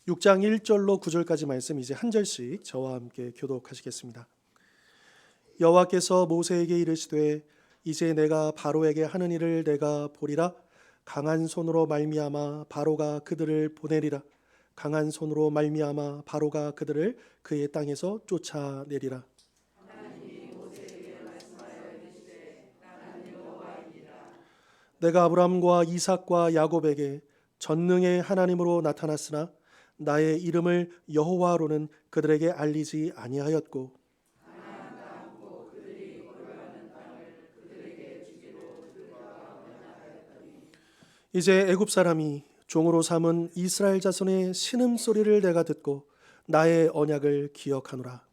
6장 1절로 9절까지 말씀 이제 한 절씩 저와 함께 교독하시겠습니다. 여호와께서 모세에게 이르시되 이제 내가 바로에게 하는 일을 내가 보리라. 강한 손으로 말미암아 바로가 그들을 보내리라. 강한 손으로 말미암아 바로가 그들을 그의 땅에서 쫓아내리라. 내가 아브라함과 이삭과 야곱에게 전능의 하나님으로 나타났으나 나의 이름을 여호와로는 그들에게 알리지 아니하였고 이제 애굽 사람이 종으로 삼은 이스라엘 자손의 신음소리를 내가 듣고 나의 언약을 기억하노라.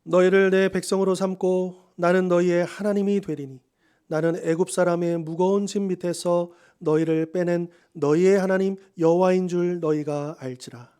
너희를 내 백성으로 삼고 나는 너희의 하나님이 되리니 나는 애굽 사람의 무거운 짐 밑에서 너희를 빼낸 너희의 하나님 여호와인 줄 너희가 알지라.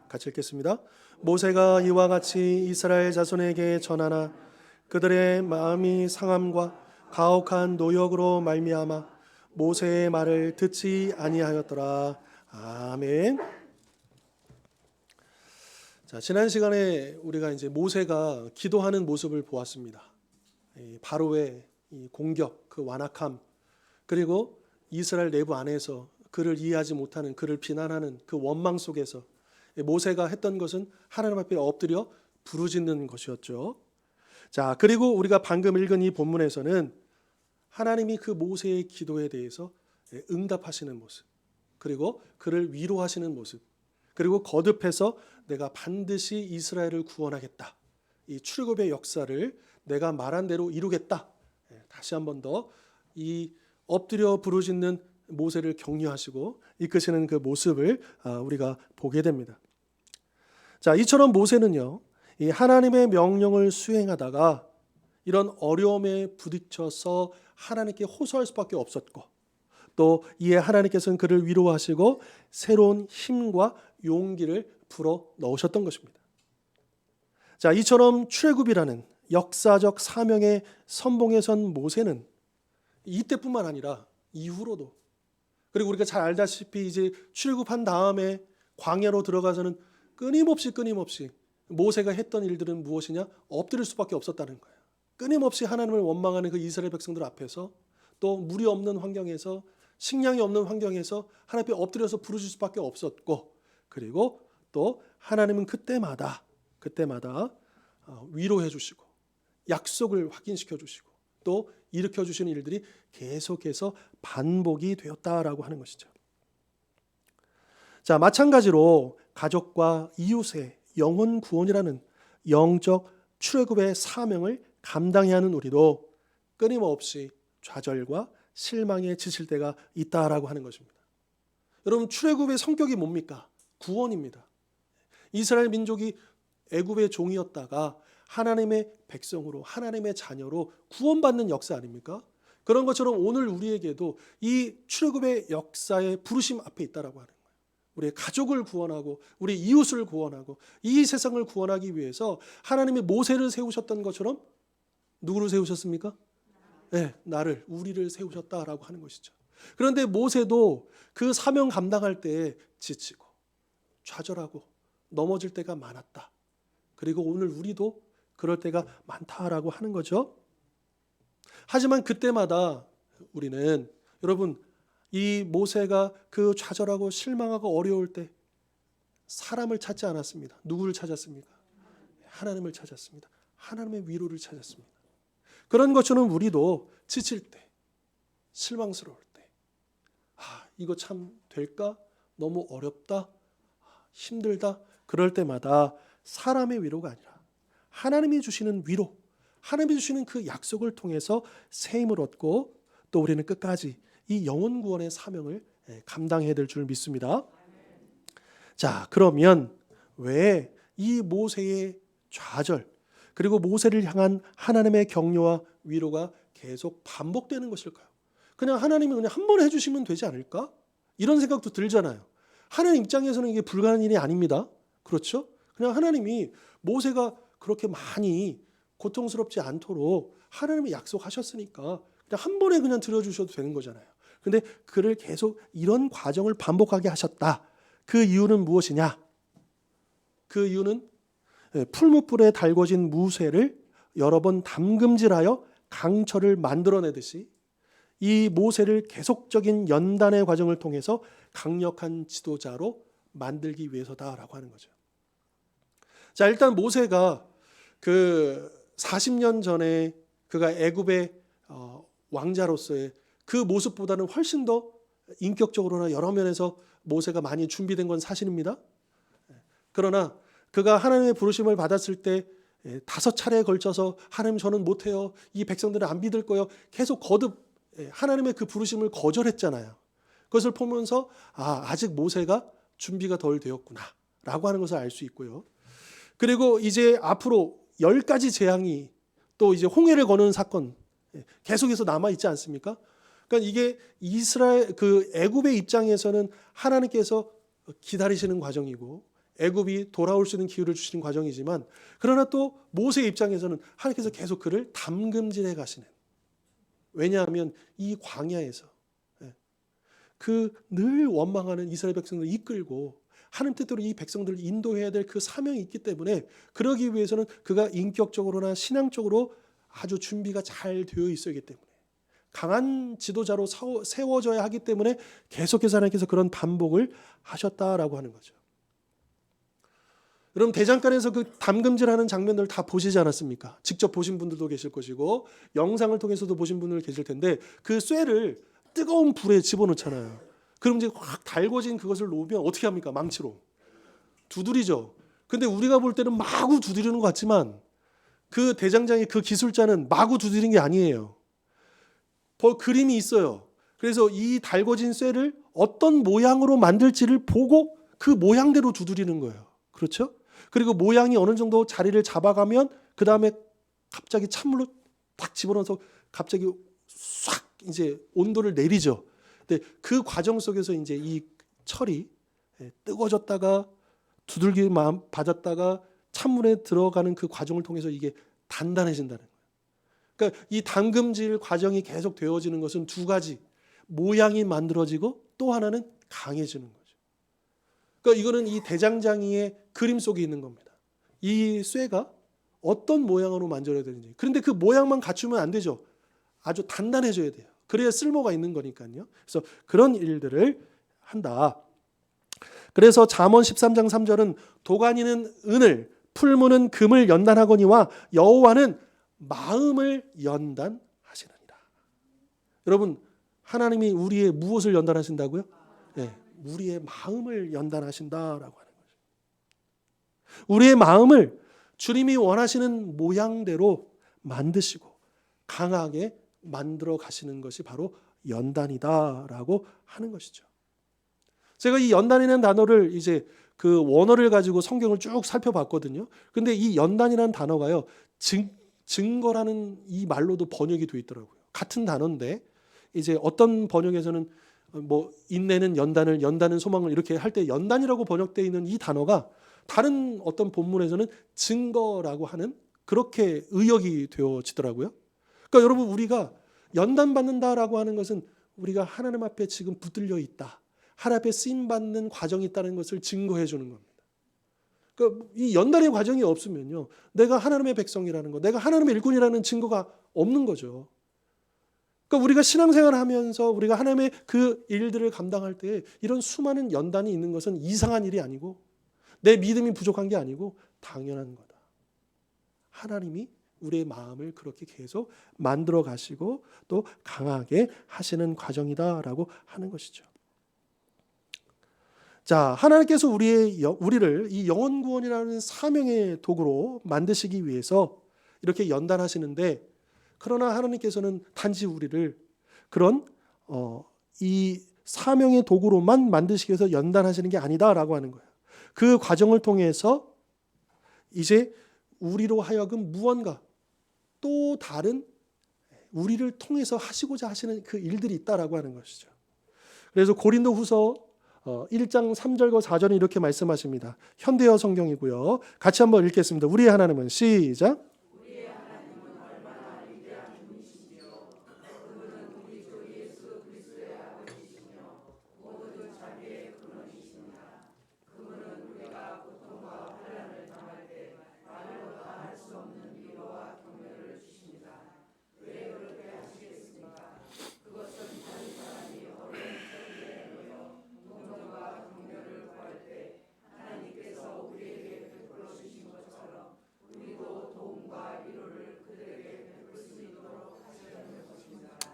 같이 읽겠습니다. 모세가 이와 같이 이스라엘 자손에게 전하나 그들의 마음이 상함과 가혹한 노역으로 말미암아 모세의 말을 듣지 아니하였더라. 아멘. 자, 지난 시간에 우리가 이제 모세가 기도하는 모습을 보았습니다. 바로의 이 공격, 그 완악함, 그리고 이스라엘 내부 안에서 그를 이해하지 못하는, 그를 비난하는 그 원망 속에서 모세가 했던 것은 하나님 앞에 엎드려 부르짖는 것이었죠. 자, 그리고 우리가 방금 읽은 이 본문에서는 하나님이 그 모세의 기도에 대해서 응답하시는 모습, 그리고 그를 위로하시는 모습, 그리고 거듭해서 내가 반드시 이스라엘을 구원하겠다. 이 출애굽의 역사를 내가 말한 대로 이루겠다. 다시 한 번 더 이 엎드려 부르짖는 모세를 격려하시고 이끄시는 그 모습을 우리가 보게 됩니다. 자, 이처럼 모세는요, 이 하나님의 명령을 수행하다가 이런 어려움에 부딪혀서 하나님께 호소할 수밖에 없었고, 또 이에 하나님께서는 그를 위로하시고 새로운 힘과 용기를 불어 넣으셨던 것입니다. 자, 이처럼 출애굽이라는 역사적 사명의 선봉에 선 모세는 이때뿐만 아니라 이후로도, 그리고 우리가 잘 알다시피 이제 출애굽한 다음에 광야로 들어가서는 끊임없이 모세가 했던 일들은 무엇이냐? 엎드릴 수밖에 없었다는 거예요. 끊임없이 하나님을 원망하는 그 이스라엘 백성들 앞에서, 또 물이 없는 환경에서, 식량이 없는 환경에서 하나님 앞에 엎드려서 부르실 수밖에 없었고, 그리고 또 하나님은 그때마다 위로해 주시고 약속을 확인시켜 주시고 또 일으켜 주시는 일들이 계속해서 반복이 되었다라고 하는 것이죠. 자, 마찬가지로 가족과 이웃의 영혼 구원이라는 영적 출애굽의 사명을 감당해야 하는 우리도 끊임없이 좌절과 실망에 지칠 때가 있다라고 하는 것입니다. 여러분, 출애굽의 성격이 뭡니까? 구원입니다. 이스라엘 민족이 애굽의 종이었다가 하나님의 백성으로, 하나님의 자녀로 구원받는 역사 아닙니까? 그런 것처럼 오늘 우리에게도 이 출애굽의 역사의 부르심 앞에 있다라고 하는 거예요. 우리의 가족을 구원하고 우리 이웃을 구원하고 이 세상을 구원하기 위해서 하나님이 모세를 세우셨던 것처럼 누구를 세우셨습니까? 네, 나를, 우리를 세우셨다라고 하는 것이죠. 그런데 모세도 그 사명 감당할 때 지치고 좌절하고 넘어질 때가 많았다. 그리고 오늘 우리도 그럴 때가 많다라고 하는 거죠. 하지만 그때마다 우리는, 여러분, 이 모세가 그 좌절하고 실망하고 어려울 때 사람을 찾지 않았습니다. 누구를 찾았습니까? 하나님을 찾았습니다. 하나님의 위로를 찾았습니다. 그런 것처럼 우리도 지칠 때, 실망스러울 때, 이거 참 될까? 너무 어렵다? 힘들다? 그럴 때마다 사람의 위로가 아니라 하나님이 주시는 위로, 하나님이 주시는 그 약속을 통해서 새 힘을 얻고 또 우리는 끝까지 이 영혼 구원의 사명을 감당해야 될 줄 믿습니다. 자, 그러면 왜 이 모세의 좌절 그리고 모세를 향한 하나님의 격려와 위로가 계속 반복되는 것일까요? 그냥 하나님이 그냥 한 번 해주시면 되지 않을까? 이런 생각도 들잖아요. 하나님 입장에서는 이게 불가능한 일이 아닙니다. 그렇죠? 그냥 하나님이 모세가 그렇게 많이 고통스럽지 않도록 하나님이 약속하셨으니까 그냥 한 번에 그냥 들어주셔도 되는 거잖아요. 근데 그를 계속 이런 과정을 반복하게 하셨다. 그 이유는 무엇이냐? 그 이유는 풀무불에 달궈진 무쇠를 여러 번 담금질하여 강철을 만들어내듯이 이 모세를 계속적인 연단의 과정을 통해서 강력한 지도자로 만들기 위해서다라고 하는 거죠. 자, 일단 모세가 그 40년 전에 그가 애굽의 왕자로서의 그 모습보다는 훨씬 더 인격적으로나 여러 면에서 모세가 많이 준비된 건 사실입니다. 그러나 그가 하나님의 부르심을 받았을 때 5차례에 걸쳐서 하나님 저는 못해요. 이 백성들은 안 믿을 거예요. 계속 거듭 하나님의 그 부르심을 거절했잖아요. 그것을 보면서 아직 모세가 준비가 덜 되었구나 라고 하는 것을 알 수 있고요. 그리고 이제 앞으로 10가지 재앙이 또 이제 홍해를 거는 사건 계속해서 남아 있지 않습니까? 그러니까 이게 이스라엘 그 애굽의 입장에서는 하나님께서 기다리시는 과정이고 애굽이 돌아올 수 있는 기회를 주시는 과정이지만 그러나 또 모세의 입장에서는 하나님께서 계속 그를 담금질해 가시는 왜냐하면 이 광야에서 그 늘 원망하는 이스라엘 백성들을 이끌고 하나님 뜻대로 이 백성들을 인도해야 될 그 사명이 있기 때문에 그러기 위해서는 그가 인격적으로나 신앙적으로 아주 준비가 잘 되어 있어야 하기 때문에 강한 지도자로 세워져야 하기 때문에 계속해서 하나님께서 그런 반복을 하셨다라고 하는 거죠. 여러분 대장간에서 그 담금질하는 장면들 다 보시지 않았습니까? 직접 보신 분들도 계실 것이고 영상을 통해서도 보신 분들 계실 텐데 그 쇠를 뜨거운 불에 집어넣잖아요. 그럼 이제 확 달궈진 그것을 놓으면 어떻게 합니까? 망치로 두드리죠. 근데 우리가 볼 때는 마구 두드리는 것 같지만 그 대장장의 그 기술자는 마구 두드리는 게 아니에요. 그림이 있어요. 그래서 이 달궈진 쇠를 어떤 모양으로 만들지를 보고 그 모양대로 두드리는 거예요. 그렇죠? 그리고 모양이 어느 정도 자리를 잡아가면 그 다음에 갑자기 찬물로 딱 집어넣어서 갑자기 싹 이제 온도를 내리죠. 근데 그 과정 속에서 이제 이 철이 뜨거워졌다가 두들기 받았다가 찬물에 들어가는 그 과정을 통해서 이게 단단해진다는 거예요. 그러니까 이 담금질 과정이 계속 되어지는 것은 두 가지. 모양이 만들어지고 또 하나는 강해지는 거죠. 그러니까 이거는 이 대장장이의 그림 속에 있는 겁니다. 이 쇠가 어떤 모양으로 만들어야 되는지. 그런데 그 모양만 갖추면 안 되죠. 아주 단단해져야 돼요. 그래야 쓸모가 있는 거니까요. 그래서 그런 일들을 한다. 그래서 잠언 13장 3절은 도가니는 은을 풀무는 금을 연단하거니와 여호와는 마음을 연단하시느니라. 여러분 하나님이 우리의 무엇을 연단하신다고요? 네, 우리의 마음을 연단하신다라고 하는 거죠. 우리의 마음을 주님이 원하시는 모양대로 만드시고 강하게 만들어 가시는 것이 바로 연단이다라고 하는 것이죠. 제가 이 연단이라는 단어를 이제 그 원어를 가지고 성경을 쭉 살펴봤거든요. 근데 이 연단이라는 단어가요. 증거라는 이 말로도 번역이 되어 있더라고요. 같은 단어인데 이제 어떤 번역에서는 뭐 인내는 연단을 연단은 소망을 이렇게 할 때 연단이라고 번역되어 있는 이 단어가 다른 어떤 본문에서는 증거라고 하는 그렇게 의역이 되어지더라고요. 그러니까 여러분 우리가 연단받는다라고 하는 것은 우리가 하나님 앞에 지금 붙들려 있다. 하나님 앞에 쓰임받는 과정이 있다는 것을 증거해 주는 겁니다. 그러니까 이 연단의 과정이 없으면요. 내가 하나님의 백성이라는 거, 내가 하나님의 일꾼이라는 증거가 없는 거죠. 그러니까 우리가 신앙생활을 하면서 우리가 하나님의 그 일들을 감당할 때 이런 수많은 연단이 있는 것은 이상한 일이 아니고 내 믿음이 부족한 게 아니고 당연한 거다. 하나님이 우리의 마음을 그렇게 계속 만들어 가시고 또 강하게 하시는 과정이다라고 하는 것이죠. 자, 하나님께서 우리를 이 영혼 구원이라는 사명의 도구로 만드시기 위해서 이렇게 연단하시는데 그러나 하나님께서는 단지 우리를 그런 이 사명의 도구로만 만드시기 위해서 연단하시는 게 아니다라고 하는 거예요. 그 과정을 통해서 이제 우리로 하여금 무언가 또 다른 우리를 통해서 하시고자 하시는 그 일들이 있다라고 하는 것이죠. 그래서 고린도후서 1장 3절과 4절은 이렇게 말씀하십니다. 현대어 성경이고요. 같이 한번 읽겠습니다. 우리의 하나님은 시작.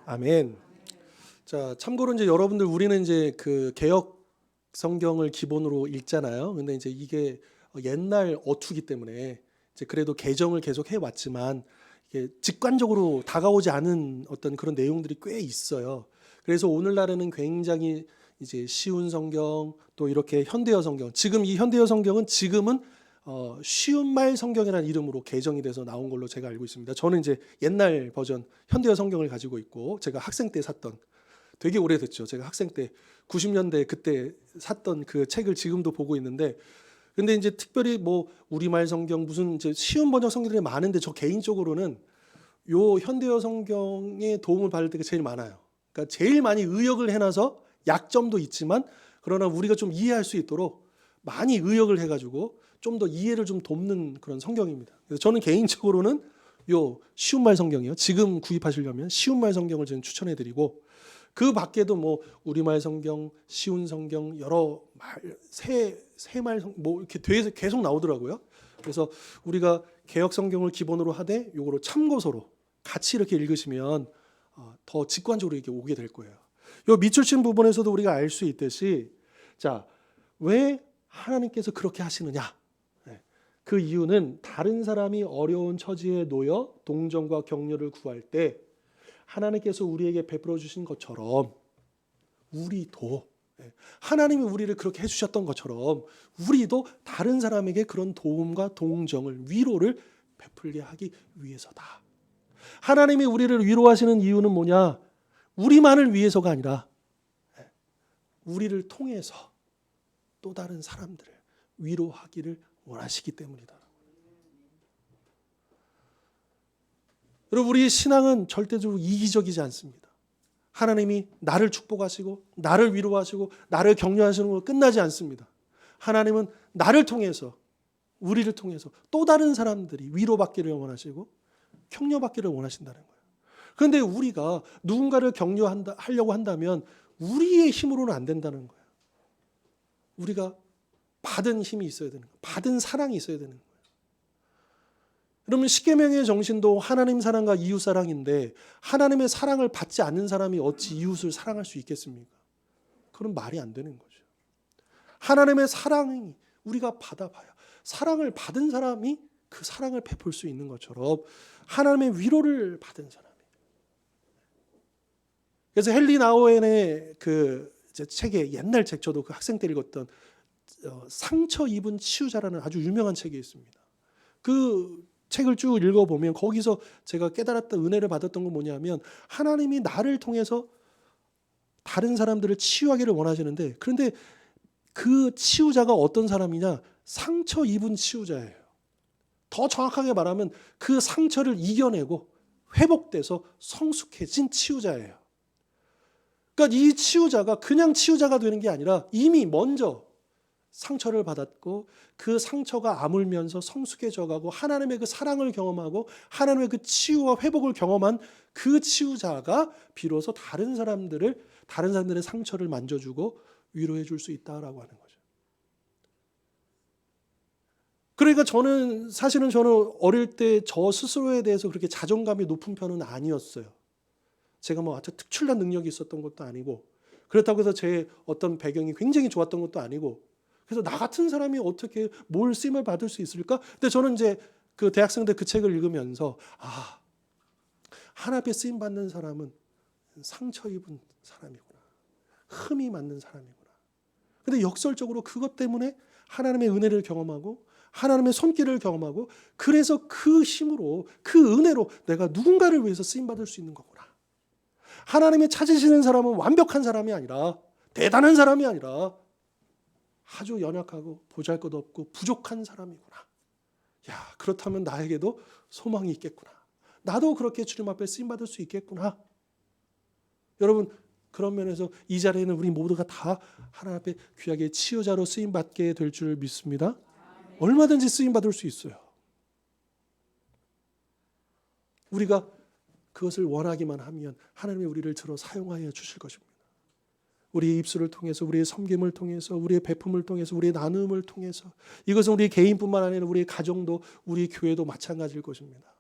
아멘. 자, 참고로 이제 여러분들 우리는 이제 그 개역 성경을 기본으로 읽잖아요. 근데 이제 이게 옛날 어투기 때문에 이제 그래도 개정을 계속 해 왔지만 이게 직관적으로 다가오지 않은 어떤 그런 내용들이 꽤 있어요. 그래서 오늘날에는 굉장히 이제 쉬운 성경 또 이렇게 현대어 성경. 지금 이 현대어 성경은 지금은 쉬운 말 성경이라는 이름으로 개정이 돼서 나온 걸로 제가 알고 있습니다. 저는 이제 옛날 버전 현대어 성경을 가지고 있고 제가 학생 때 샀던 되게 오래됐죠. 제가 학생 때 90년대 그때 샀던 그 책을 지금도 보고 있는데 근데 이제 특별히 뭐 우리말 성경 무슨 이제 쉬운 번역 성경들이 많은데 저 개인적으로는 요 현대어 성경의 도움을 받을 때가 제일 많아요. 그러니까 제일 많이 의역을 해놔서 약점도 있지만 그러나 우리가 좀 이해할 수 있도록 많이 의역을 해가지고 좀 더 이해를 좀 돕는 그런 성경입니다. 그래서 저는 개인적으로는 요 쉬운 말 성경이요. 지금 구입하시려면 쉬운 말 성경을 저는 추천해드리고 그 밖에도 뭐 우리말 성경, 쉬운 성경 여러 말 새말 뭐 이렇게 계속 나오더라고요. 그래서 우리가 개역 성경을 기본으로 하되 요거로 참고서로 같이 이렇게 읽으시면 더 직관적으로 이렇게 오게 될 거예요. 요 밑줄 친 부분에서도 우리가 알 수 있듯이 자, 왜 하나님께서 그렇게 하시느냐? 그 이유는 다른 사람이 어려운 처지에 놓여 동정과 격려를 구할 때 하나님께서 우리에게 베풀어 주신 것처럼 우리도 하나님이 우리를 그렇게 해주셨던 것처럼 우리도 다른 사람에게 그런 도움과 동정을 위로를 베풀게 하기 위해서다. 하나님이 우리를 위로하시는 이유는 뭐냐? 우리만을 위해서가 아니라 우리를 통해서 또 다른 사람들을 위로하기를 원하시기 때문이다. 여러분 우리의 신앙은 절대적으로 이기적이지 않습니다. 하나님이 나를 축복하시고 나를 위로하시고 나를 격려하시는 걸로 끝나지 않습니다. 하나님은 나를 통해서 우리를 통해서 또 다른 사람들이 위로받기를 원하시고 격려받기를 원하신다는 거예요. 그런데 우리가 누군가를 격려하려고 한다면 우리의 힘으로는 안 된다는 거예요. 우리가 받은 힘이 있어야 되는 거예요. 받은 사랑이 있어야 되는 거예요. 그러면 십계명의 정신도 하나님 사랑과 이웃 사랑인데 하나님의 사랑을 받지 않는 사람이 어찌 이웃을 사랑할 수 있겠습니까? 그건 말이 안 되는 거죠. 하나님의 사랑이 우리가 받아봐야 사랑을 받은 사람이 그 사랑을 베풀 수 있는 것처럼 하나님의 위로를 받은 사람이. 그래서 헨리 나우엔의 그 책에 옛날 책 저도 그 학생 때 읽었던 상처 입은 치유자라는 아주 유명한 책이 있습니다. 그 책을 쭉 읽어보면 거기서 제가 깨달았던 은혜를 받았던 건 뭐냐면 하나님이 나를 통해서 다른 사람들을 치유하기를 원하시는데 그런데 그 치유자가 어떤 사람이냐? 상처 입은 치유자예요. 더 정확하게 말하면 그 상처를 이겨내고 회복돼서 성숙해진 치유자예요. 그러니까 이 치유자가 그냥 치유자가 되는 게 아니라 이미 먼저 상처를 받았고 그 상처가 아물면서 성숙해져 가고 하나님의 그 사랑을 경험하고 하나님의 그 치유와 회복을 경험한 그 치유자가 비로소 다른 사람들의 상처를 만져주고 위로해 줄 수 있다라고 하는 거죠. 그러니까 사실은 저는 어릴 때 저 스스로에 대해서 그렇게 자존감이 높은 편은 아니었어요. 제가 뭐 아주 특출난 능력이 있었던 것도 아니고 그렇다고 해서 제 어떤 배경이 굉장히 좋았던 것도 아니고 그래서 나 같은 사람이 어떻게 뭘 쓰임을 받을 수 있을까? 근데 저는 이제 그 대학생 때 그 책을 읽으면서 하나님께 쓰임 받는 사람은 상처 입은 사람이구나. 흠이 맞는 사람이구나. 근데 역설적으로 그것 때문에 하나님의 은혜를 경험하고 하나님의 손길을 경험하고 그래서 그 힘으로 그 은혜로 내가 누군가를 위해서 쓰임받을 수 있는 거구나. 하나님이 찾으시는 사람은 완벽한 사람이 아니라 대단한 사람이 아니라 아주 연약하고 보잘것없고 부족한 사람이구나. 야, 그렇다면 나에게도 소망이 있겠구나. 나도 그렇게 주님 앞에 쓰임받을 수 있겠구나. 여러분, 그런 면에서 이 자리에는 우리 모두가 다 하나님 앞에 귀하게 치유자로 쓰임받게 될 줄 믿습니다. 얼마든지 쓰임받을 수 있어요. 우리가 그것을 원하기만 하면 하나님이 우리를 들어 사용하여 주실 것입니다. 우리의 입술을 통해서, 우리의 섬김을 통해서, 우리의 베품을 통해서, 우리의 나눔을 통해서, 이것은 우리 개인뿐만 아니라 우리의 가정도, 우리 교회도 마찬가지일 것입니다.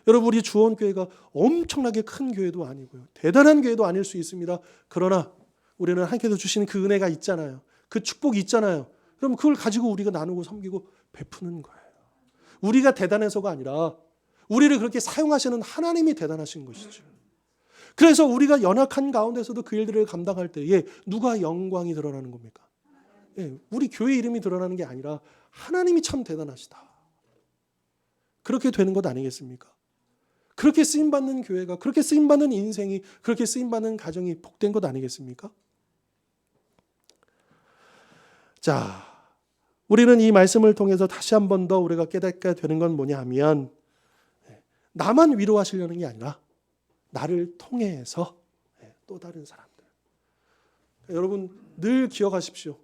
여러분, 우리 주원교회가 엄청나게 큰 교회도 아니고요, 대단한 교회도 아닐 수 있습니다. 그러나 우리는 하나님께서 주시는 그 은혜가 있잖아요. 그 축복이 있잖아요. 그럼 그걸 가지고 우리가 나누고 섬기고 베푸는 거예요. 우리가 대단해서가 아니라 우리를 그렇게 사용하시는 하나님이 대단하신 것이죠. 그래서 우리가 연약한 가운데서도 그 일들을 감당할 때에 누가 영광이 드러나는 겁니까? 우리 교회 이름이 드러나는 게 아니라 하나님이 참 대단하시다. 그렇게 되는 것 아니겠습니까? 그렇게 쓰임받는 교회가, 그렇게 쓰임받는 인생이, 그렇게 쓰임받는 가정이 복된 것 아니겠습니까? 자, 우리는 이 말씀을 통해서 다시 한 번 더 우리가 깨닫게 되는 건 뭐냐 하면, 나만 위로하시려는 게 아니라 나를 통해서 또 다른 사람들. 여러분, 늘 기억하십시오.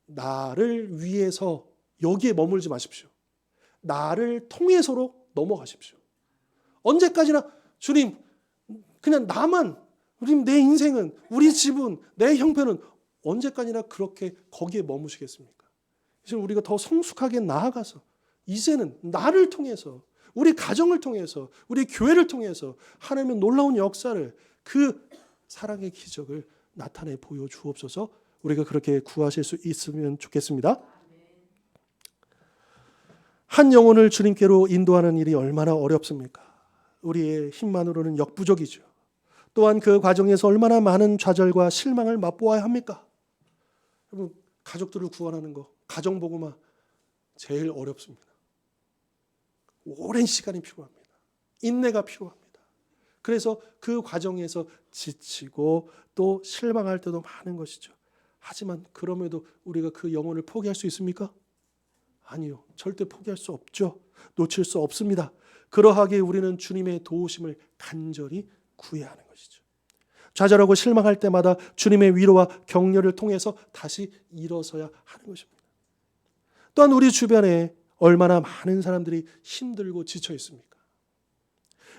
나를 위해서 여기에 머물지 마십시오. 나를 통해서로 넘어가십시오. 언제까지나 주님, 그냥 나만, 주님, 내 인생은, 우리 집은, 내 형편은 언제까지나 그렇게 거기에 머무시겠습니까? 이제 우리가 더 성숙하게 나아가서 이제는 나를 통해서, 우리 가정을 통해서, 우리 교회를 통해서 하나님의 놀라운 역사를, 그 사랑의 기적을 나타내 보여주옵소서. 우리가 그렇게 구하실 수 있으면 좋겠습니다. 한 영혼을 주님께로 인도하는 일이 얼마나 어렵습니까? 우리의 힘만으로는 역부족이죠. 또한 그 과정에서 얼마나 많은 좌절과 실망을 맛보아야 합니까? 여러분, 가족들을 구원하는 거, 가정복음화 제일 어렵습니다. 오랜 시간이 필요합니다. 인내가 필요합니다. 그래서 그 과정에서 지치고 또 실망할 때도 많은 것이죠. 하지만 그럼에도 우리가 그 영혼을 포기할 수 있습니까? 아니요. 절대 포기할 수 없죠. 놓칠 수 없습니다. 그러하기에 우리는 주님의 도우심을 간절히 구해야 하는 것이죠. 좌절하고 실망할 때마다 주님의 위로와 격려를 통해서 다시 일어서야 하는 것입니다. 또한 우리 주변에 얼마나 많은 사람들이 힘들고 지쳐 있습니까?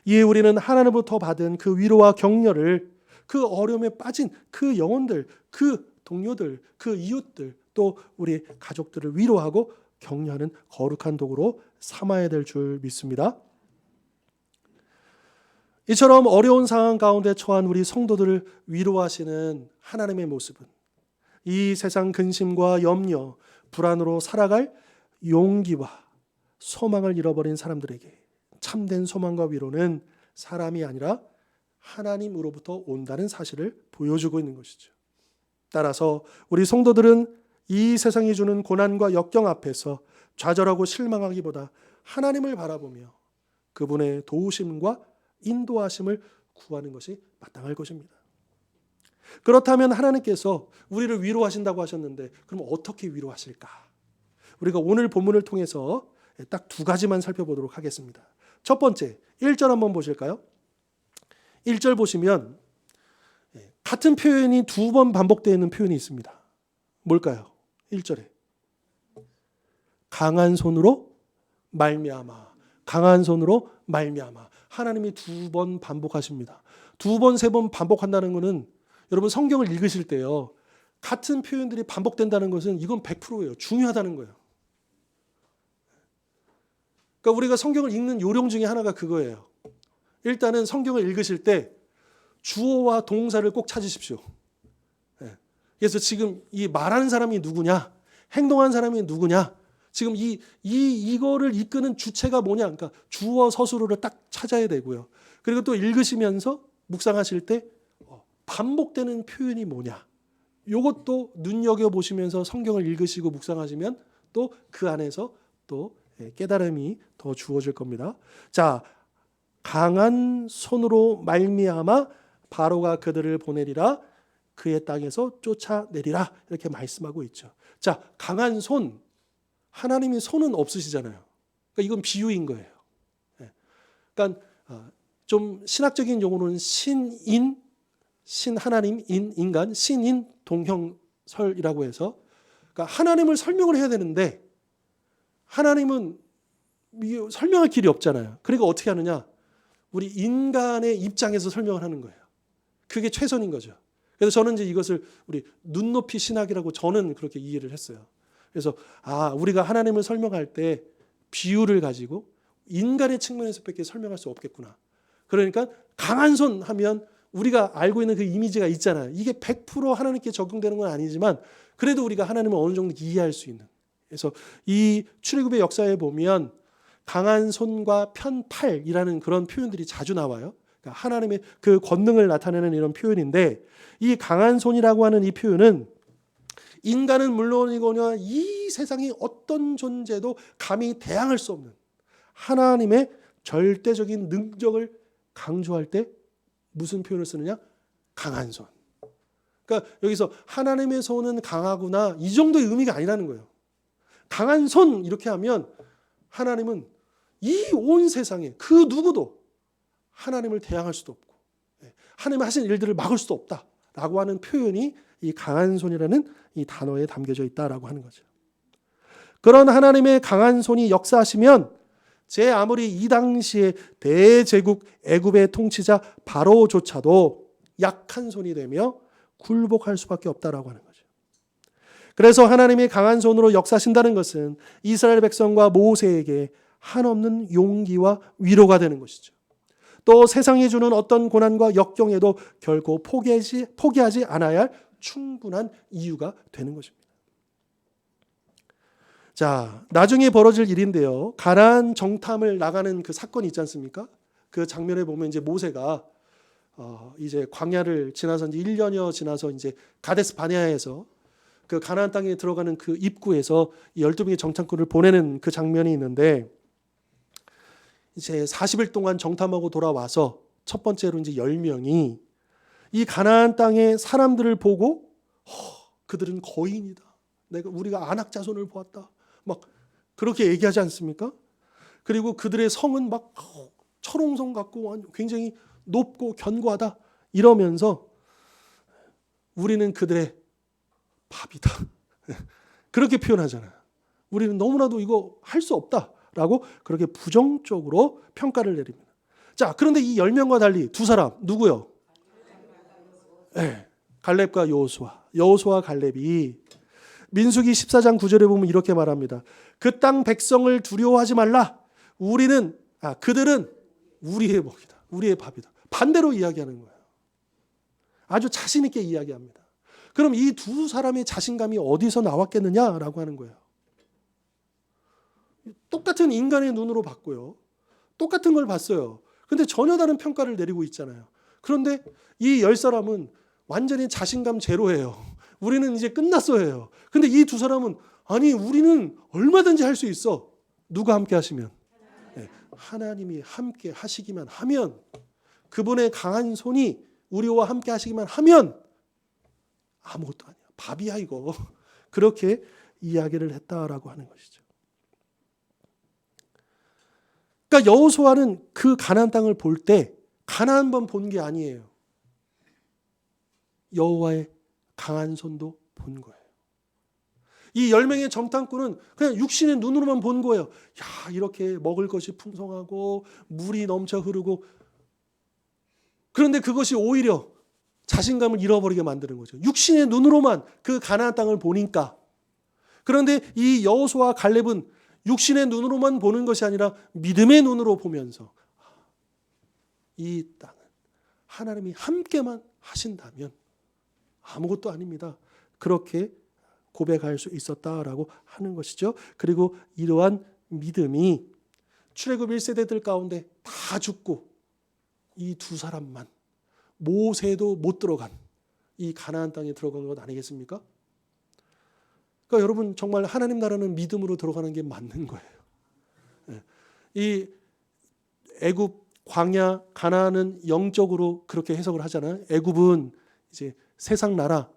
이에 우리는 하나님으로부터 받은 그 위로와 격려를 그 어려움에 빠진 그 영혼들, 그 동료들, 그 이웃들, 또 우리 가족들을 위로하고 격려하는 거룩한 도구로 삼아야 될 줄 믿습니다. 이처럼 어려운 상황 가운데 처한 우리 성도들을 위로하시는 하나님의 모습은 이 세상 근심과 염려, 불안으로 살아갈 용기와 소망을 잃어버린 사람들에게 참된 소망과 위로는 사람이 아니라 하나님으로부터 온다는 사실을 보여주고 있는 것이죠. 따라서 우리 성도들은 이 세상이 주는 고난과 역경 앞에서 좌절하고 실망하기보다 하나님을 바라보며 그분의 도우심과 인도하심을 구하는 것이 마땅할 것입니다. 그렇다면 하나님께서 우리를 위로하신다고 하셨는데 그럼 어떻게 위로하실까? 우리가 오늘 본문을 통해서 딱 두 가지만 살펴보도록 하겠습니다. 첫 번째, 1절 한번 보실까요? 1절 보시면 같은 표현이 두 번 반복되어 있는 표현이 있습니다. 뭘까요? 1절에 강한 손으로 말미암아, 강한 손으로 말미암아. 하나님이 두 번 반복하십니다. 두 번, 세 번 반복한다는 것은 여러분 성경을 읽으실 때요, 같은 표현들이 반복된다는 것은 이건 100%예요. 중요하다는 거예요. 그러니까 우리가 성경을 읽는 요령 중에 하나가 그거예요. 일단은 성경을 읽으실 때 주어와 동사를 꼭 찾으십시오. 그래서 지금 이 말하는 사람이 누구냐, 행동하는 사람이 누구냐, 지금 이거를 이끄는 주체가 뭐냐, 그러니까 주어 서술어를 딱 찾아야 되고요. 그리고 또 읽으시면서 묵상하실 때 반복되는 표현이 뭐냐, 이것도 눈여겨보시면서 성경을 읽으시고 묵상하시면 또 그 안에서 또 깨달음이 더 주어질 겁니다. 자, 강한 손으로 말미암아 바로가 그들을 보내리라, 그의 땅에서 쫓아내리라, 이렇게 말씀하고 있죠. 자, 강한 손, 하나님이 손은 없으시잖아요. 그러니까 이건 비유인 거예요. 그러니까 좀 신학적인 용어로는 신인, 신하나님, 인간, 신인 동형설이라고 해서, 그러니까 하나님을 설명을 해야 되는데 하나님은 설명할 길이 없잖아요. 그러니까 어떻게 하느냐? 우리 인간의 입장에서 설명을 하는 거예요. 그게 최선인 거죠. 그래서 저는 이제 이것을 우리 눈높이 신학이라고 저는 그렇게 이해를 했어요. 그래서 우리가 하나님을 설명할 때 비유를 가지고 인간의 측면에서밖에 설명할 수 없겠구나. 그러니까 강한 손 하면 우리가 알고 있는 그 이미지가 있잖아요. 이게 100% 하나님께 적용되는 건 아니지만 그래도 우리가 하나님을 어느 정도 이해할 수 있는. 그래서 이 출애굽의 역사에 보면 강한 손과 편팔이라는 그런 표현들이 자주 나와요. 그러니까 하나님의 그 권능을 나타내는 이런 표현인데, 이 강한 손이라고 하는 이 표현은 인간은 물론이거나 이 세상의 어떤 존재도 감히 대항할 수 없는 하나님의 절대적인 능력을 강조할 때 무슨 표현을 쓰느냐? 강한 손. 그러니까 여기서 하나님의 손은 강하구나, 이 정도의 의미가 아니라는 거예요. 강한 손 이렇게 하면 하나님은 이 온 세상에 그 누구도 하나님을 대항할 수도 없고 하나님이 하신 일들을 막을 수도 없다라고 하는 표현이 이 강한 손이라는 이 단어에 담겨져 있다라고 하는 거죠. 그런 하나님의 강한 손이 역사하시면 제 아무리 이 당시에 대제국 애굽의 통치자 바로조차도 약한 손이 되며 굴복할 수밖에 없다라고 하는 거죠. 그래서 하나님이 강한 손으로 역사하신다는 것은 이스라엘 백성과 모세에게 한없는 용기와 위로가 되는 것이죠. 또 세상이 주는 어떤 고난과 역경에도 결코 포기하지 않아야 할 충분한 이유가 되는 것입니다. 자, 나중에 벌어질 일인데요. 가나안 정탐을 나가는 그 사건이 있지 않습니까? 그 장면에 보면 이제 모세가 이제 광야를 지나서 이제 1년여 지나서 이제 가데스 바네아에서 그 가나안 땅에 들어가는 그 입구에서 12명의 정탐꾼을 보내는 그 장면이 있는데, 이제 40일 동안 정탐하고 돌아와서 첫 번째로 이제 10명이 이 가나안 땅의 사람들을 보고 그들은 거인이다. 우리가 아낙 자손을 보았다. 막 그렇게 얘기하지 않습니까? 그리고 그들의 성은 막 철옹성 같고 굉장히 높고 견고하다 이러면서 우리는 그들의 밥이다. 그렇게 표현하잖아요. 우리는 너무나도 이거 할 수 없다라고 그렇게 부정적으로 평가를 내립니다. 자, 그런데 이 10명과 달리 두 사람 누구요? 네, 갈렙과 여호수아 갈렙이 민수기 14장 9절에 보면 이렇게 말합니다. 그 땅 백성을 두려워하지 말라. 그들은 우리의 먹이다. 우리의 밥이다. 반대로 이야기하는 거예요. 아주 자신 있게 이야기합니다. 그럼 이 두 사람의 자신감이 어디서 나왔겠느냐라고 하는 거예요. 똑같은 인간의 눈으로 봤고요. 똑같은 걸 봤어요. 그런데 전혀 다른 평가를 내리고 있잖아요. 그런데 이 10사람은 완전히 자신감 제로예요. 우리는 이제 끝났어요. 근데 이 두 사람은 우리는 얼마든지 할 수 있어. 누가 함께 하시면? 네, 하나님이 함께 하시기만 하면, 그분의 강한 손이 우리와 함께 하시기만 하면 아무것도 아니야. 밥이야 이거. 그렇게 이야기를 했다라고 하는 것이죠. 그러니까 여호수아는 그 가나안 땅을 볼 때 가나안만 본 게 아니에요. 여호와의 강한 손도 본 거예요. 이 10명의 정탐꾼은 그냥 육신의 눈으로만 본 거예요. 야, 이렇게 먹을 것이 풍성하고 물이 넘쳐 흐르고, 그런데 그것이 오히려 자신감을 잃어버리게 만드는 거죠. 육신의 눈으로만 그 가나안 땅을 보니까. 그런데 이 여호수아와 갈렙은 육신의 눈으로만 보는 것이 아니라 믿음의 눈으로 보면서 이 땅은 하나님이 함께만 하신다면 아무것도 아닙니다. 그렇게 고백할 수 있었다라고 하는 것이죠. 그리고 이러한 믿음이 출애굽 1세대들 가운데 다 죽고 이 두 사람만, 모세도 못 들어간 이 가나안 땅에 들어간 것 아니겠습니까? 그러니까 여러분 정말 하나님 나라는 믿음으로 들어가는 게 맞는 거예요. 이 애굽, 광야, 가나안은 영적으로 그렇게 해석을 하잖아요. 애굽은 이제 세상 나라,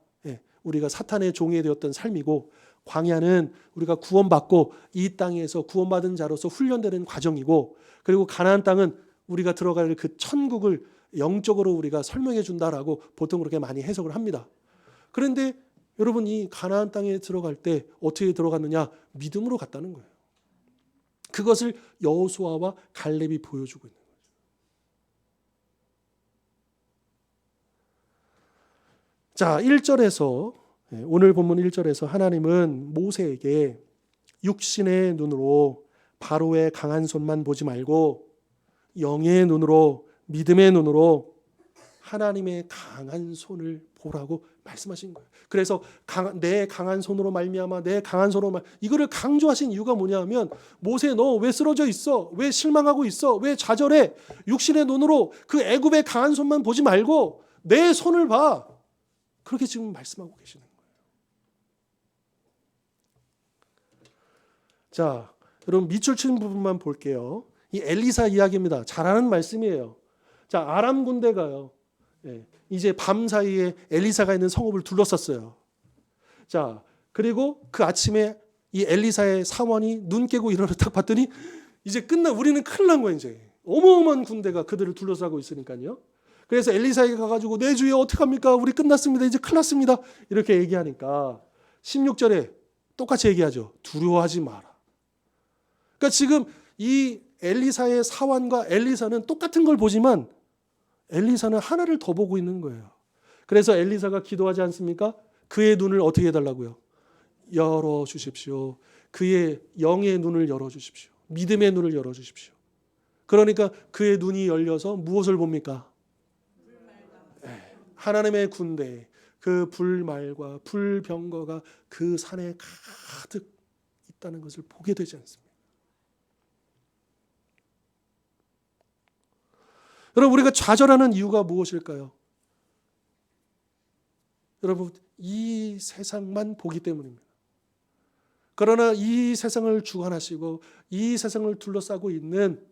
우리가 사탄의 종이 되었던 삶이고, 광야는 우리가 구원받고 이 땅에서 구원받은 자로서 훈련되는 과정이고, 그리고 가나안 땅은 우리가 들어갈 그 천국을 영적으로 우리가 설명해 준다라고 보통 그렇게 많이 해석을 합니다. 그런데 여러분 이 가나안 땅에 들어갈 때 어떻게 들어갔느냐? 믿음으로 갔다는 거예요. 그것을 여호수아와 갈렙이 보여주고 있는 거예요. 자, 1절에서 오늘 본문 1절에서 하나님은 모세에게 육신의 눈으로 바로의 강한 손만 보지 말고 영의 눈으로, 믿음의 눈으로 하나님의 강한 손을 보라고 말씀하신 거예요. 그래서 내 강한 손으로 말미암아, 내 강한 손으로 이거를 강조하신 이유가 뭐냐면, 모세 너 왜 쓰러져 있어? 왜 실망하고 있어? 왜 좌절해? 육신의 눈으로 그 애굽의 강한 손만 보지 말고 내 손을 봐. 그렇게 지금 말씀하고 계시는 거예요. 자, 여러분 밑줄 치는 부분만 볼게요. 이 엘리사 이야기입니다. 잘 아는 말씀이에요. 자, 아람 군대가요. 이제 밤 사이에 엘리사가 있는 성읍을 둘러쌌어요. 자, 그리고 그 아침에 이 엘리사의 사원이 눈 깨고 일어나 딱 봤더니 이제 우리는 큰일 난 거예요. 이제 어마어마한 군대가 그들을 둘러싸고 있으니까요. 그래서 엘리사에게 가가지고 내 주여 어떡합니까? 우리 끝났습니다. 이제 큰일 났습니다. 이렇게 얘기하니까 16절에 똑같이 얘기하죠. 두려워하지 마라. 그러니까 지금 이 엘리사의 사환과 엘리사는 똑같은 걸 보지만 엘리사는 하나를 더 보고 있는 거예요. 그래서 엘리사가 기도하지 않습니까? 그의 눈을 어떻게 해달라고요? 열어주십시오. 그의 영의 눈을 열어주십시오. 믿음의 눈을 열어주십시오. 그러니까 그의 눈이 열려서 무엇을 봅니까? 하나님의 군대, 그 불말과 불병거가 그 산에 가득 있다는 것을 보게 되지 않습니까? 여러분 우리가 좌절하는 이유가 무엇일까요? 여러분 이 세상만 보기 때문입니다. 그러나 이 세상을 주관하시고 이 세상을 둘러싸고 있는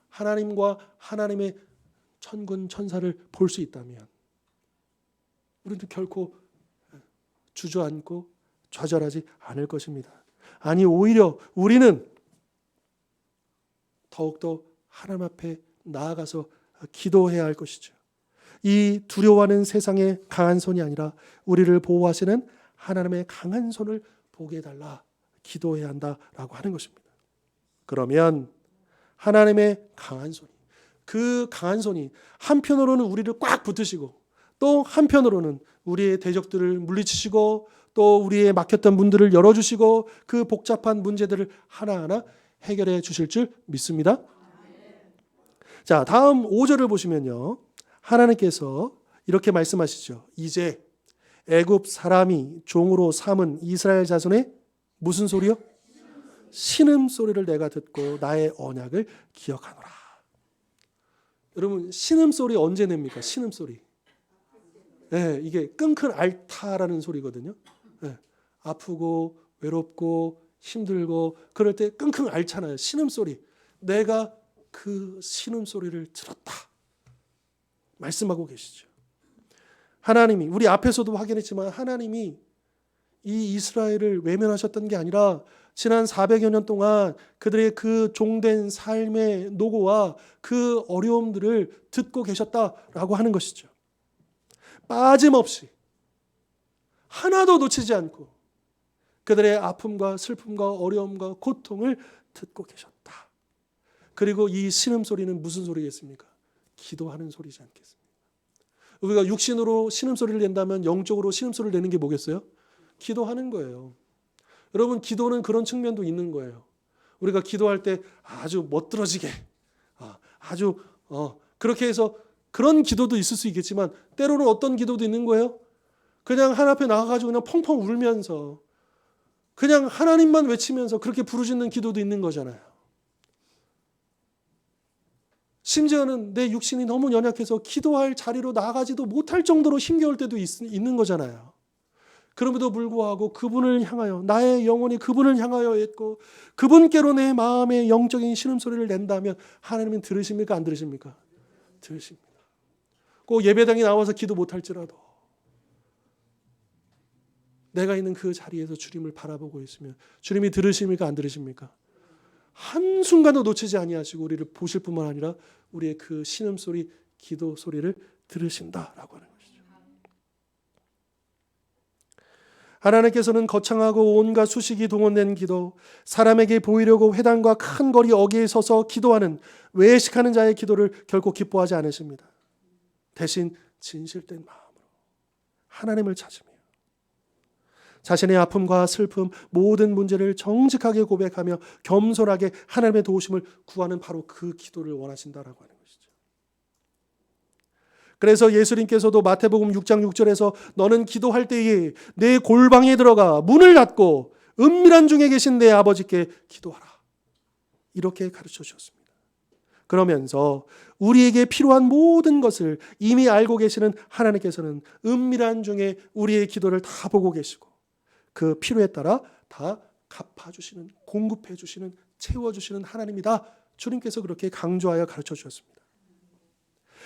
하나님과 하나님의 천군 천사를 볼 수 있다면 우리는 결코 주저앉고 좌절하지 않을 것입니다. 아니 오히려 우리는 더욱더 하나님 앞에 나아가서 기도해야 할 것이죠. 이 두려워하는 세상의 강한 손이 아니라 우리를 보호하시는 하나님의 강한 손을 보게 해달라, 기도해야 한다라고 하는 것입니다. 그러면 하나님의 강한 손이, 그 강한 손이 한편으로는 우리를 꽉 붙으시고 또 한편으로는 우리의 대적들을 물리치시고 또 우리의 막혔던 문들을 열어주시고 그 복잡한 문제들을 하나하나 해결해 주실 줄 믿습니다. 자, 다음 5절을 보시면요. 하나님께서 이렇게 말씀하시죠. 이제 애굽 사람이 종으로 삼은 이스라엘 자손의 무슨 소리요? 신음소리를 내가 듣고 나의 언약을 기억하노라. 여러분 신음소리 언제 냅니까? 신음소리. 네, 이게 끙끙 앓다라는 소리거든요. 네, 아프고 외롭고 힘들고 그럴 때 끙끙 앓잖아요. 신음소리. 내가 그 신음소리를 들었다. 말씀하고 계시죠. 하나님이 우리 앞에서도 확인했지만 하나님이 이 이스라엘을 외면하셨던 게 아니라 지난 400여 년 동안 그들의 그 종된 삶의 노고와 그 어려움들을 듣고 계셨다라고 하는 것이죠. 빠짐없이 하나도 놓치지 않고 그들의 아픔과 슬픔과 어려움과 고통을 듣고 계셨다. 그리고 이 신음소리는 무슨 소리겠습니까? 기도하는 소리지 않겠습니까? 우리가 육신으로 신음소리를 낸다면 영적으로 신음소리를 내는 게 뭐겠어요? 기도하는 거예요. 여러분 기도는 그런 측면도 있는 거예요. 우리가 기도할 때 아주 멋들어지게 아주 그렇게 해서 그런 기도도 있을 수 있겠지만 때로는 어떤 기도도 있는 거예요? 그냥 하나님 앞에 나가가지고 그냥 펑펑 울면서 그냥 하나님만 외치면서 그렇게 부르짖는 기도도 있는 거잖아요. 심지어는 내 육신이 너무 연약해서 기도할 자리로 나가지도 못할 정도로 힘겨울 때도 있는 거잖아요. 그럼에도 불구하고 그분을 향하여, 나의 영혼이 그분을 향하여 있고 그분께로 내 마음의 영적인 신음소리를 낸다면 하나님은 들으십니까? 안 들으십니까? 들으십니다. 꼭 예배당에 나와서 기도 못할지라도 내가 있는 그 자리에서 주님을 바라보고 있으면 주님이 들으십니까? 안 들으십니까? 한순간도 놓치지 아니하시고 우리를 보실 뿐만 아니라 우리의 그 신음소리, 기도 소리를 들으신다라고 하는 것이죠. 하나님께서는 거창하고 온갖 수식이 동원된 기도, 사람에게 보이려고 회당과 큰 거리 어귀에 서서 기도하는, 외식하는 자의 기도를 결코 기뻐하지 않으십니다. 대신 진실된 마음으로 하나님을 찾으며 자신의 아픔과 슬픔, 모든 문제를 정직하게 고백하며 겸손하게 하나님의 도우심을 구하는 바로 그 기도를 원하신다라고 하는 것이죠. 그래서 예수님께서도 마태복음 6장 6절에서 너는 기도할 때에 내 골방에 들어가 문을 닫고 은밀한 중에 계신 내 아버지께 기도하라. 이렇게 가르쳐 주셨습니다. 그러면서 우리에게 필요한 모든 것을 이미 알고 계시는 하나님께서는 은밀한 중에 우리의 기도를 다 보고 계시고 그 필요에 따라 다 갚아주시는, 공급해주시는, 채워주시는 하나님이다. 주님께서 그렇게 강조하여 가르쳐 주셨습니다.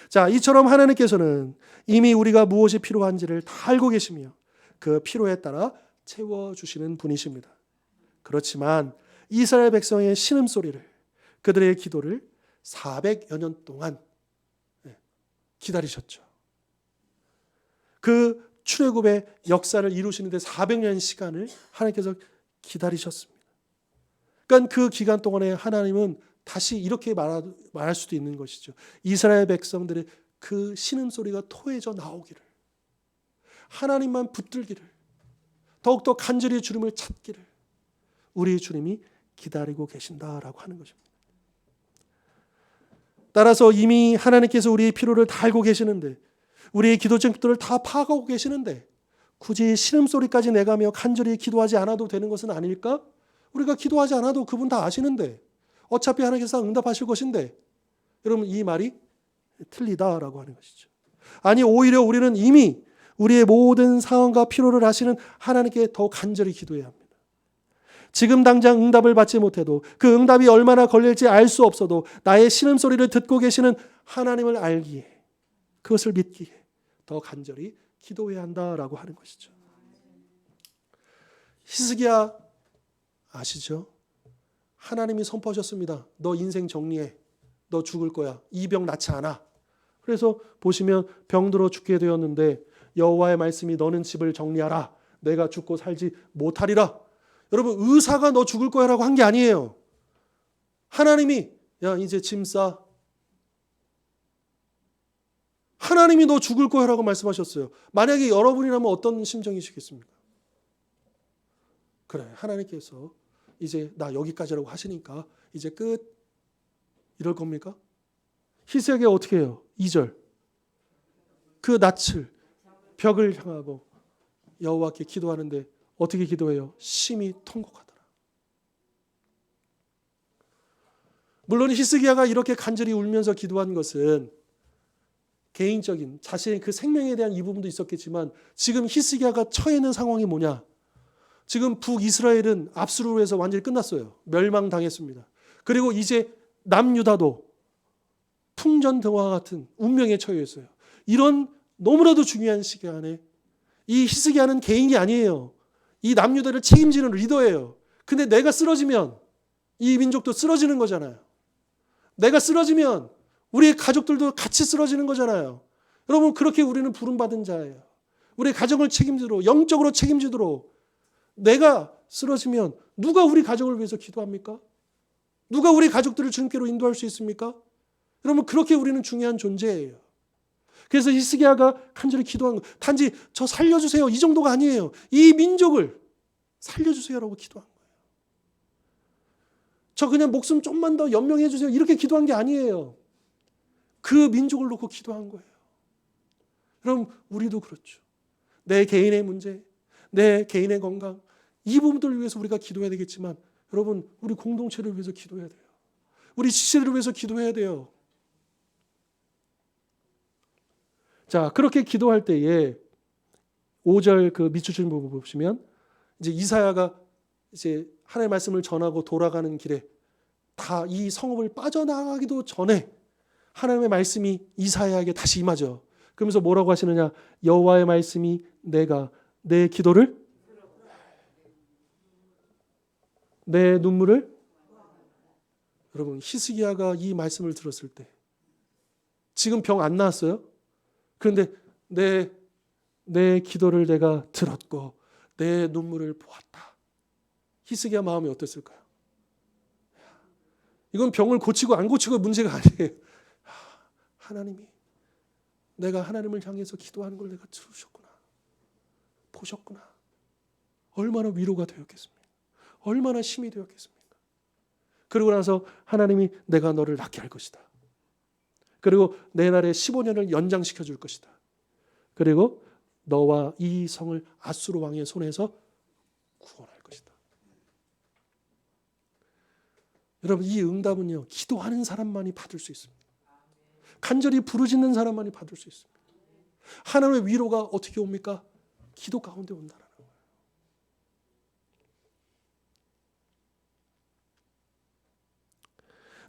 자, 이처럼 하나님께서는 이미 우리가 무엇이 필요한지를 다 알고 계시며 그 필요에 따라 채워주시는 분이십니다. 그렇지만 이스라엘 백성의 신음소리를, 그들의 기도를 400여 년 동안 기다리셨죠. 그 출애굽의 역사를 이루시는데 400년 시간을 하나님께서 기다리셨습니다. 그러니까 그 기간 동안에 하나님은 다시 이렇게 말할 수도 있는 것이죠. 이스라엘 백성들의 그 신음소리가 토해져 나오기를, 하나님만 붙들기를, 더욱더 간절히 주님을 찾기를 우리 주님이 기다리고 계신다라고 하는 것입니다. 따라서 이미 하나님께서 우리의 필요를 다 알고 계시는데, 우리의 기도적 필요를 다 파악하고 계시는데 굳이 신음소리까지 내가며 간절히 기도하지 않아도 되는 것은 아닐까? 우리가 기도하지 않아도 그분 다 아시는데, 어차피 하나님께서 응답하실 것인데, 여러분 이 말이 틀리다라고 하는 것이죠. 아니, 오히려 우리는 이미 우리의 모든 상황과 필요를 아시는 하나님께 더 간절히 기도해야 합니다. 지금 당장 응답을 받지 못해도, 그 응답이 얼마나 걸릴지 알 수 없어도 나의 신음소리를 듣고 계시는 하나님을 알기에, 그것을 믿기에 더 간절히 기도해야 한다라고 하는 것이죠. 히스기야 아시죠? 하나님이 선포하셨습니다. 너 인생 정리해. 너 죽을 거야. 이 병 낫지 않아. 그래서 보시면 병들어 죽게 되었는데 여호와의 말씀이 너는 집을 정리하라. 내가 죽고 살지 못하리라. 여러분, 의사가 너 죽을 거야라고 한 게 아니에요. 하나님이 야 이제 짐 싸. 하나님이 너 죽을 거야라고 말씀하셨어요. 만약에 여러분이라면 어떤 심정이시겠습니까? 그래, 하나님께서 이제 나 여기까지라고 하시니까 이제 끝 이럴 겁니까? 히스기야가 어떻게 해요? 2절 그 낯을 벽을 향하고 여호와께 기도하는데 어떻게 기도해요? 심히 통곡하더라. 물론 히스기야가 이렇게 간절히 울면서 기도한 것은 개인적인 자신의 그 생명에 대한 이 부분도 있었겠지만, 지금 히스기야가 처해 있는 상황이 뭐냐? 지금 북이스라엘은 압수로 해서 완전히 끝났어요. 멸망당했습니다. 그리고 이제 남유다도 풍전등화와 같은 운명에 처해 있어요. 이런 너무나도 중요한 시간에 이 히스기야는 개인이 아니에요. 이 남유다를 책임지는 리더예요. 근데 내가 쓰러지면 이 민족도 쓰러지는 거잖아요. 내가 쓰러지면 우리의 가족들도 같이 쓰러지는 거잖아요. 여러분, 그렇게 우리는 부름받은 자예요. 우리의 가정을 책임지도록, 영적으로 책임지도록. 내가 쓰러지면 누가 우리 가정을 위해서 기도합니까? 누가 우리 가족들을 주님께로 인도할 수 있습니까? 여러분, 그렇게 우리는 중요한 존재예요. 그래서 히스기야가 간절히 기도한 거, 단지 저 살려주세요 이 정도가 아니에요. 이 민족을 살려주세요라고 기도한 거예요. 저 그냥 목숨 좀만 더 연명해 주세요 이렇게 기도한 게 아니에요. 그 민족을 놓고 기도한 거예요. 여러분, 우리도 그렇죠. 내 개인의 문제, 내 개인의 건강, 이 부분들을 위해서 우리가 기도해야 되겠지만, 여러분, 우리 공동체를 위해서 기도해야 돼요. 우리 지체들을 위해서 기도해야 돼요. 자, 그렇게 기도할 때에 5절 그 밑줄 부분 보시면 이제 이사야가 이제 하나님의 말씀을 전하고 돌아가는 길에 다 이 성읍을 빠져나가기도 전에 하나님의 말씀이 이사야에게 다시 임하죠. 그러면서 뭐라고 하시느냐? 여호와의 말씀이 내가 내 기도를 내 눈물을 여러분 히스기야가 이 말씀을 들었을 때 지금 병 안 나았어요? 그런데 내 기도를 내가 들었고 내 눈물을 보았다. 히스기야 마음이 어땠을까요? 이건 병을 고치고 안 고치고 문제가 아니에요. 하나님이 내가 하나님을 향해서 기도하는 걸 내가 들으셨구나. 보셨구나. 얼마나 위로가 되었겠습니까? 얼마나 힘이 되었겠습니까? 그러고 나서 하나님이 내가 너를 낫게 할 것이다. 그리고 내 날에 15년을 연장시켜 줄 것이다. 그리고 너와 이 성을 아수르 왕의 손에서 구원할 것이다. 여러분 이 응답은요. 기도하는 사람만이 받을 수 있습니다. 간절히 부르짖는 사람만이 받을 수 있습니다. 하나님의 위로가 어떻게 옵니까? 기도 가운데 온다라는 거예요.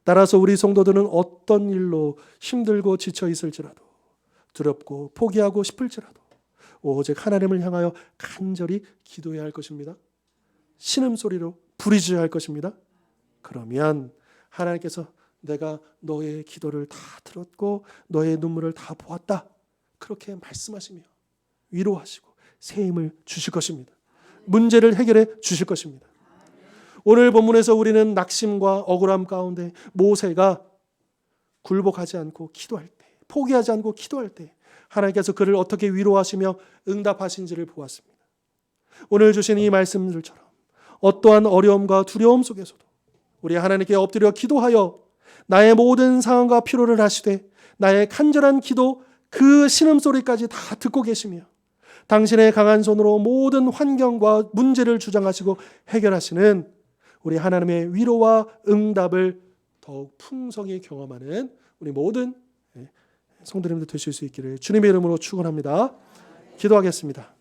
따라서 우리 성도들은 어떤 일로 힘들고 지쳐 있을지라도 두렵고 포기하고 싶을지라도 오직 하나님을 향하여 간절히 기도해야 할 것입니다. 신음소리로 부르짖어야 할 것입니다. 그러면 하나님께서 내가 너의 기도를 다 들었고 너의 눈물을 다 보았다. 그렇게 말씀하시며 위로하시고 새 힘을 주실 것입니다. 문제를 해결해 주실 것입니다. 오늘 본문에서 우리는 낙심과 억울함 가운데 모세가 굴복하지 않고 기도할 때, 포기하지 않고 기도할 때 하나님께서 그를 어떻게 위로하시며 응답하신지를 보았습니다. 오늘 주신 이 말씀들처럼 어떠한 어려움과 두려움 속에서도 우리 하나님께 엎드려 기도하여 나의 모든 상황과 필요를 하시되 나의 간절한 기도 그 신음소리까지 다 듣고 계시며 당신의 강한 손으로 모든 환경과 문제를 주장하시고 해결하시는 우리 하나님의 위로와 응답을 더욱 풍성히 경험하는 우리 모든 성도님들 되실 수 있기를 주님의 이름으로 축원합니다. 기도하겠습니다.